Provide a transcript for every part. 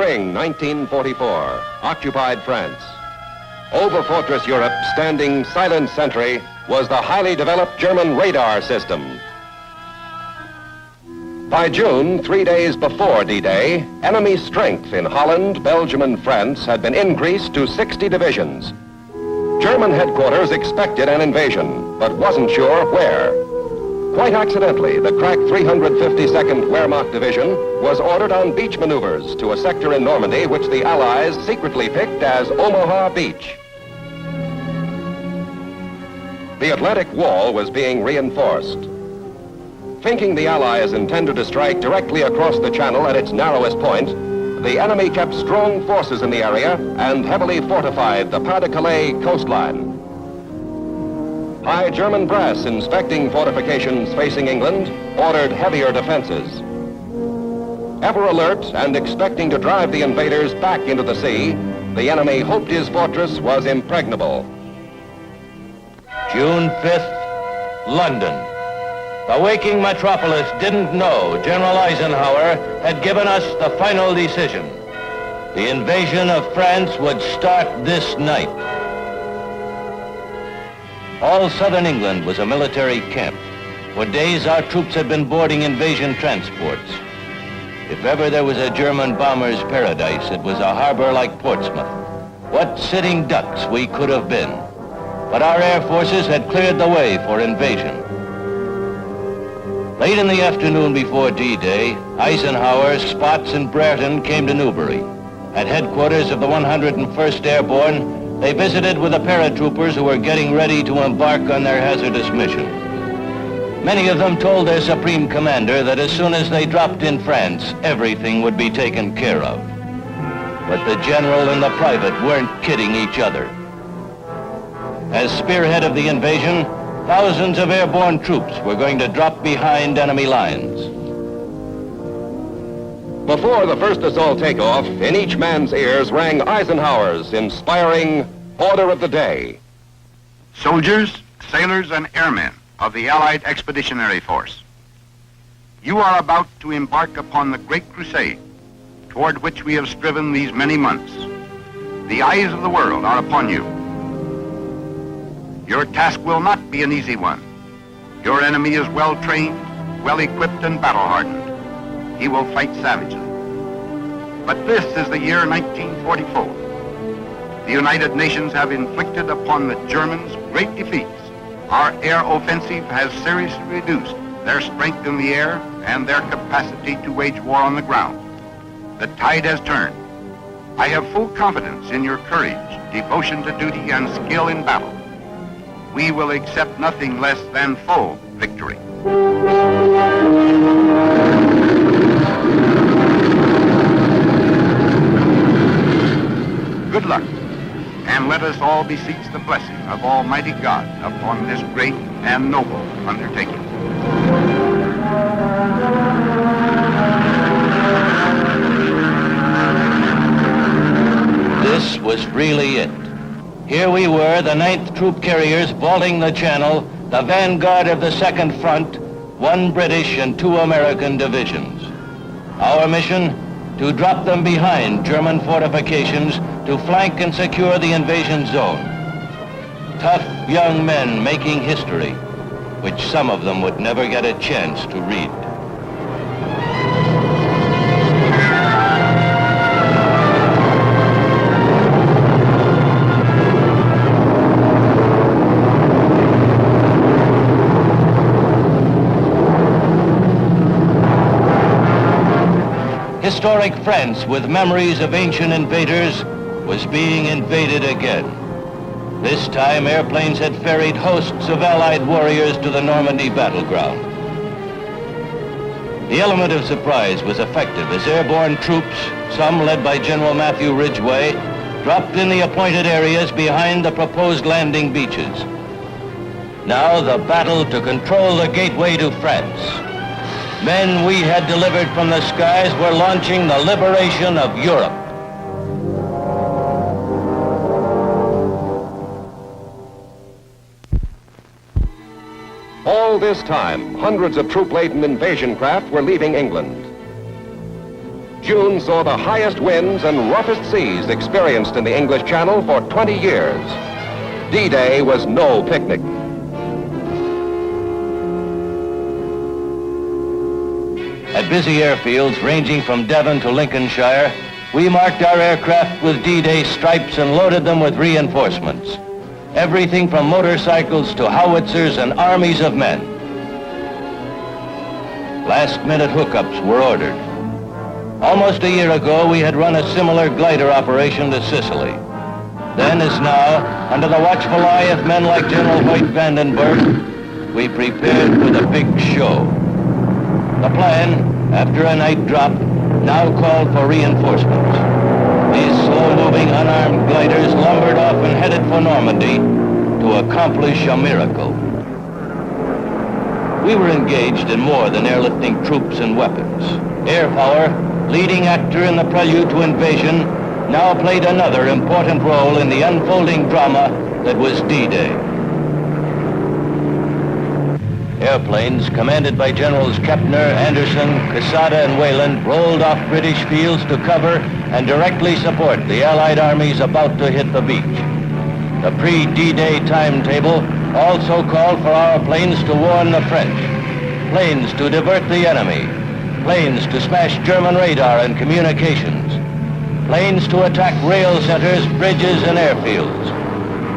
Spring 1944, occupied France. Over Fortress Europe, standing silent sentry, was the highly developed German radar system. By June, 3 days before D-Day, enemy strength in Holland, Belgium, and France had been increased to 60 divisions. German headquarters expected an invasion, but wasn't sure where. Quite accidentally, the crack 352nd Wehrmacht Division was ordered on beach maneuvers to a sector in Normandy which the Allies secretly picked as Omaha Beach. The Atlantic Wall was being reinforced. Thinking the Allies intended to strike directly across the channel at its narrowest point, the enemy kept strong forces in the area and heavily fortified the Pas-de-Calais coastline. High German brass inspecting fortifications facing England ordered heavier defenses. Ever alert and expecting to drive the invaders back into the sea, the enemy hoped his fortress was impregnable. June 5th, London. The waking metropolis didn't know General Eisenhower had given us the final decision. The invasion of France would start this night. All southern England was a military camp. For days, our troops had been boarding invasion transports. If ever there was a German bomber's paradise, it was a harbor like Portsmouth. What sitting ducks we could have been. But our air forces had cleared the way for invasion. Late in the afternoon before D-Day, Eisenhower, Spaatz, and Brereton came to Newbury. At headquarters of the 101st Airborne, they visited with the paratroopers who were getting ready to embark on their hazardous mission. Many of them told their supreme commander that as soon as they dropped in France, everything would be taken care of. But the general and the private weren't kidding each other. As spearhead of the invasion, thousands of airborne troops were going to drop behind enemy lines. Before the first assault takeoff, in each man's ears rang Eisenhower's inspiring order of the day. Soldiers, sailors, and airmen of the Allied Expeditionary Force, you are about to embark upon the great crusade toward which we have striven these many months. The eyes of the world are upon you. Your task will not be an easy one. Your enemy is well-trained, well-equipped, and battle-hardened. He will fight savagely. But this is the year 1944. The United Nations have inflicted upon the Germans great defeats. Our air offensive has seriously reduced their strength in the air and their capacity to wage war on the ground. The tide has turned. I have full confidence in your courage, devotion to duty, and skill in battle. We will accept nothing less than full victory. Good luck, and let us all beseech the blessing of Almighty God upon this great and noble undertaking. This was really it. Here we were, the 9th Troop Carriers vaulting the Channel, the vanguard of the Second Front, 1 British and 2 American divisions. Our mission, to drop them behind German fortifications to flank and secure the invasion zone. Tough young men making history, which some of them would never get a chance to read. Historic France, with memories of ancient invaders, was being invaded again. This time, airplanes had ferried hosts of Allied warriors to the Normandy battleground. The element of surprise was effective as airborne troops, some led by General Matthew Ridgway, dropped in the appointed areas behind the proposed landing beaches. Now the battle to control the gateway to France. Men we had delivered from the skies were launching the liberation of Europe. All this time, hundreds of troop-laden invasion craft were leaving England. June saw the highest winds and roughest seas experienced in the English Channel for 20 years. D-Day was no picnic. At busy airfields ranging from Devon to Lincolnshire, we marked our aircraft with D-Day stripes and loaded them with reinforcements. Everything from motorcycles to howitzers and armies of men. Last-minute hookups were ordered. Almost a year ago, we had run a similar glider operation to Sicily. Then, as now, under the watchful eye of men like General Hoyt Vandenberg, we prepared for the big show. The plan, after a night drop, now called for reinforcements. These slow-moving, unarmed gliders lumbered off and headed for Normandy to accomplish a miracle. We were engaged in more than airlifting troops and weapons. Air power, leading actor in the prelude to invasion, now played another important role in the unfolding drama that was D-Day. Airplanes commanded by Generals Kepner, Anderson, Quesada, and Wayland rolled off British fields to cover and directly support the Allied armies about to hit the beach. The pre-D-Day timetable also called for our planes to warn the French, planes to divert the enemy, planes to smash German radar and communications, planes to attack rail centers, bridges, and airfields.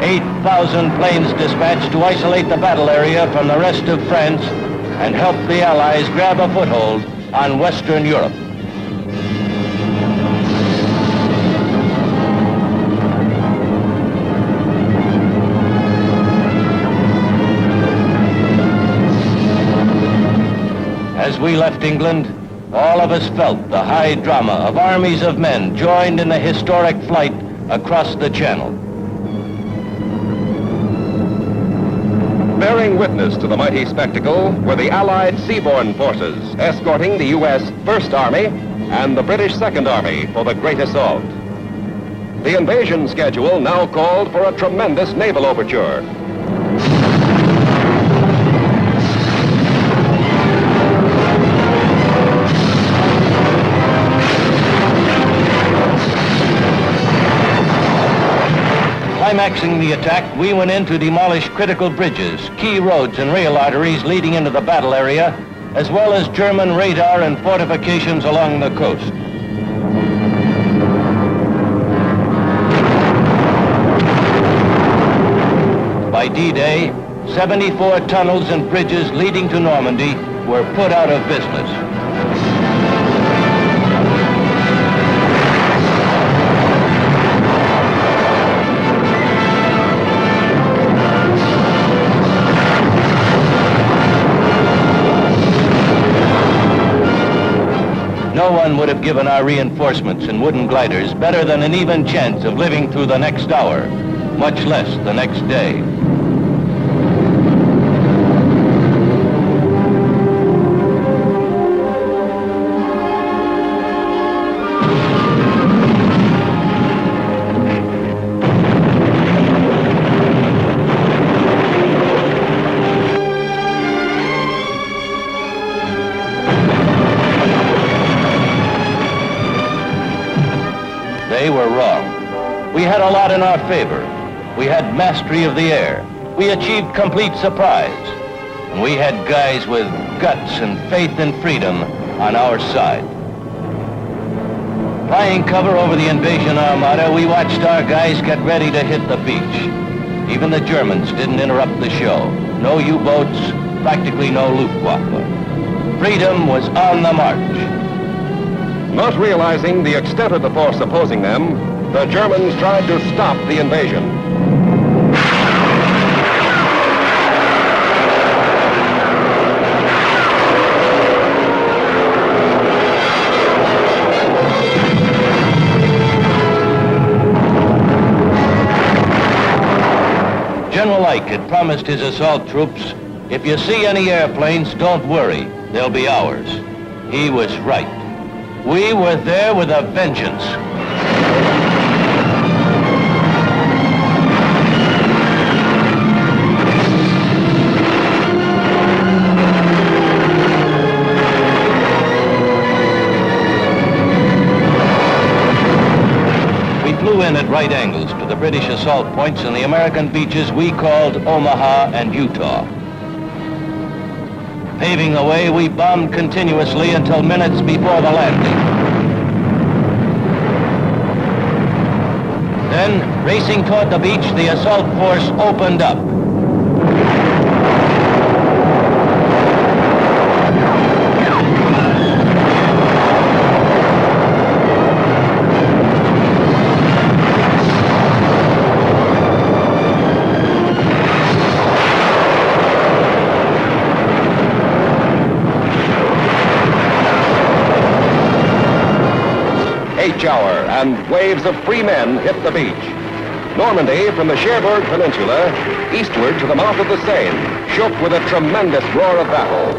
8,000 planes dispatched to isolate the battle area from the rest of France and help the Allies grab a foothold on Western Europe. As we left England, all of us felt the high drama of armies of men joined in the historic flight across the Channel. Bearing witness to the mighty spectacle were the Allied seaborne forces escorting the U.S. First Army and the British Second Army for the great assault. The invasion schedule now called for a tremendous naval overture. Climaxing the attack, we went in to demolish critical bridges, key roads, and rail arteries leading into the battle area, as well as German radar and fortifications along the coast. By D-Day, 74 tunnels and bridges leading to Normandy were put out of business. No one would have given our reinforcements and wooden gliders better than an even chance of living through the next hour, much less the next day. They were wrong. We had a lot in our favor. We had mastery of the air. We achieved complete surprise. And we had guys with guts and faith in freedom on our side. Flying cover over the invasion armada, we watched our guys get ready to hit the beach. Even the Germans didn't interrupt the show. No U-boats, practically no Luftwaffe. Freedom was on the march. Not realizing the extent of the force opposing them, the Germans tried to stop the invasion. General Ike had promised his assault troops, if you see any airplanes, don't worry, they'll be ours. He was right. We were there with a vengeance. in at right angles to the British assault points in the American beaches we called Omaha and Utah. Paving the way, we bombed continuously until minutes before the landing. Then, racing toward the beach, the assault force opened up. Hour, and waves of free men hit the beach. Normandy, from the Cherbourg Peninsula, eastward to the mouth of the Seine, shook with a tremendous roar of battle.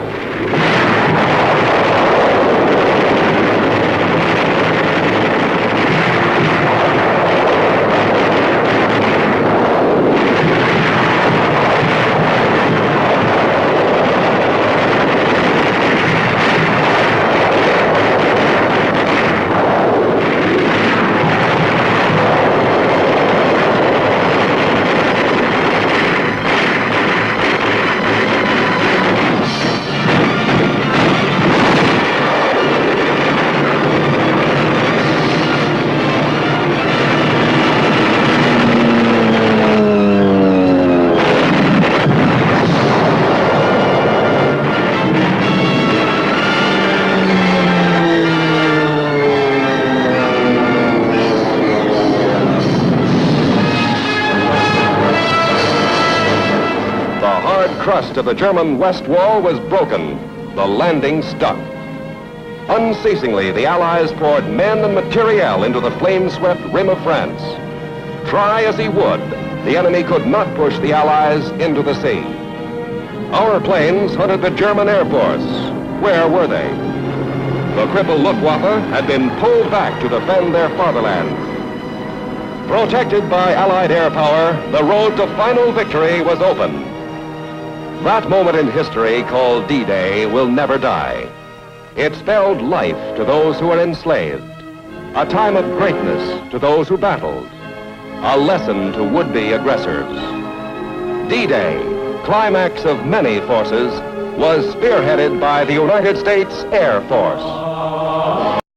Crust of the German west wall was broken. The landing stuck. Unceasingly, the Allies poured men and materiel into the flame-swept rim of France. Try as he would, the enemy could not push the Allies into the sea. Our planes hunted the German Air Force. Where were they? The crippled Luftwaffe had been pulled back to defend their fatherland. Protected by Allied air power, the road to final victory was open. That moment in history, called D-Day, will never die. It spelled life to those who were enslaved, a time of greatness to those who battled, a lesson to would-be aggressors. D-Day, climax of many forces, was spearheaded by the United States Air Force.